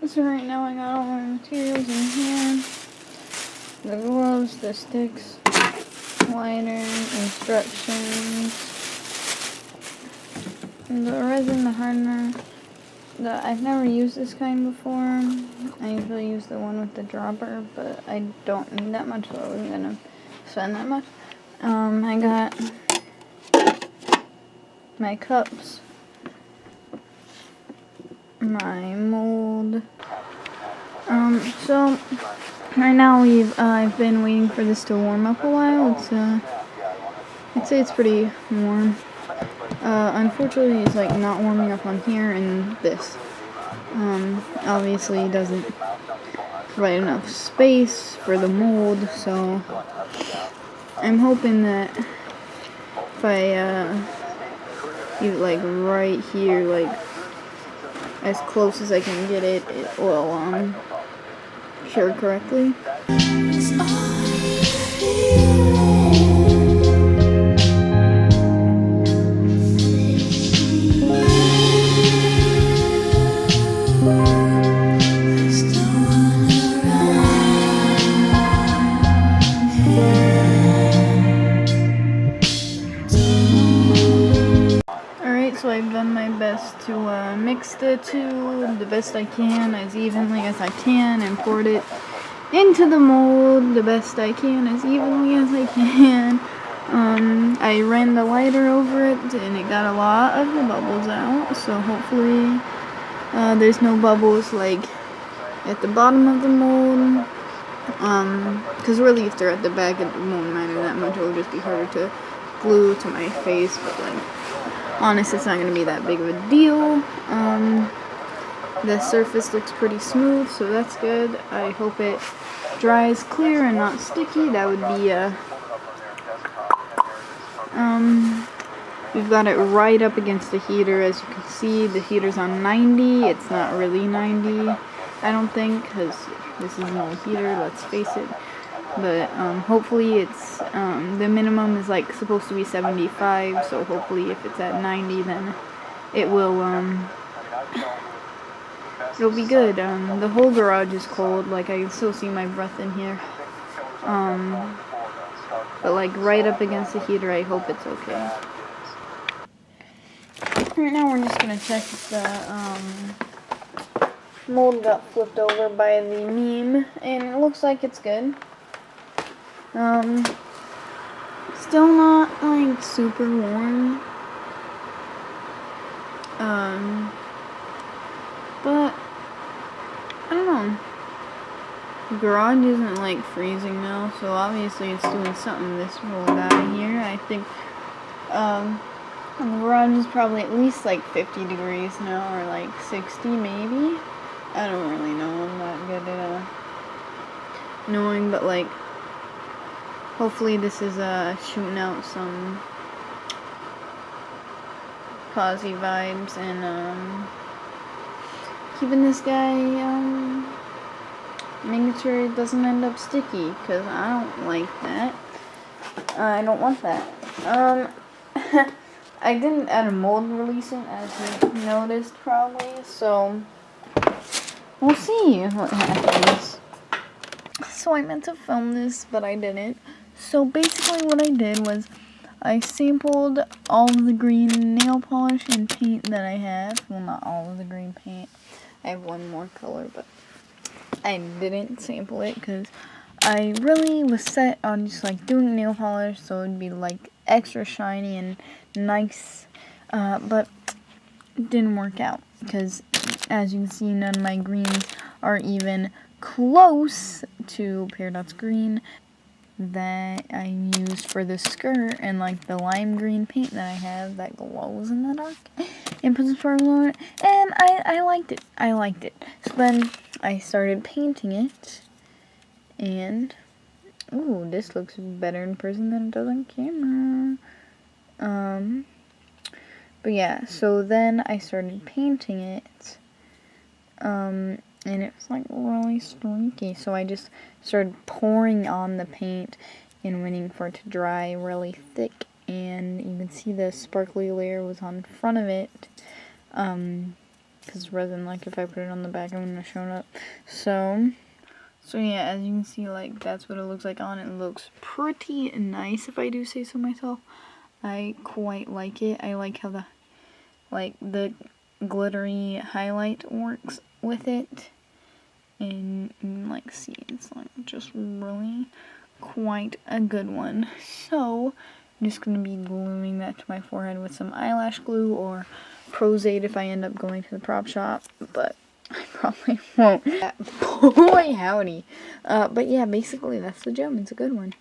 So right now I got all my materials in here. The gloves, the sticks, lighter, instructions, the resin, the hardener. I've never used this kind before. I usually use the one with the dropper, but I don't need that much, so I wasn't gonna spend that much. I got my cups, my mold. So right now I've been waiting for this to warm up a while. I'd say it's pretty warm. Unfortunately it's like not warming up on here and this. Obviously it doesn't provide enough space for the mold, so I'm hoping that if I leave it like right here, like as close as I can get it, it will cure correctly. So I've done my best to mix the two the best I can, as evenly as I can, and poured it into the mold the best I can, as evenly as I can. I ran the lighter over it, and it got a lot of the bubbles out, so hopefully there's no bubbles like at the bottom of the mold, because really if they're at the back, it won't matter that much. It will just be harder to glue to my face, but like honestly, it's not going to be that big of a deal. The surface looks pretty smooth, so that's good. I hope it dries clear and not sticky. That would be, we've got it right up against the heater. As you can see, the heater's on 90. It's not really 90, I don't think, because this is an old heater, let's face it. But hopefully it's the minimum is like supposed to be 75, so hopefully if it's at 90 then it will it'll be good. The whole garage is cold, like I can still see my breath in here, but like right up against the heater, I hope it's okay. Right now we're just gonna check if the mold got flipped over by the meme, and it looks like it's good. Still not like super warm, but I don't know. The garage isn't like freezing now, so obviously it's doing something. This little guy here, I think, the garage is probably at least like 50 degrees now, or like 60 maybe. I don't really know. I'm not good at knowing, but like, hopefully this is shooting out some cozy vibes and keeping this guy, making sure it doesn't end up sticky, because I don't like that. I don't want that. I didn't add a mold releasing, as you noticed probably, so we'll see what happens. So I meant to film this, but I didn't. So basically what I did was I sampled all of the green nail polish and paint that I have. Well, not all of the green paint. I have one more color, but I didn't sample it because I really was set on just like doing nail polish so it would be like extra shiny and nice, but it didn't work out because, as you can see, none of my greens are even close to Peridot's green that I used for the skirt, and like the lime green paint that I have that glows in the dark. and put some sparkles on it, and I liked it. I liked it. So then I started painting it, and ooh, this looks better in person than it does on camera. But yeah, so then I started painting it, and it was like really streaky, so I just started pouring on the paint and waiting for it to dry really thick, and you can see the sparkly layer was on front of it, because resin, like if I put it on the back, I'm gonna show it up. So yeah, as you can see, like that's what it looks like on it. It looks pretty nice, if I do say so myself. I quite like it. I like how the glittery highlight works with it, and you can like see it's like just really quite a good one. So I'm just gonna be gluing that to my forehead with some eyelash glue or Prozade if I end up going to the prop shop, but I probably won't. Boy howdy. But yeah, basically that's the gem. It's a good one.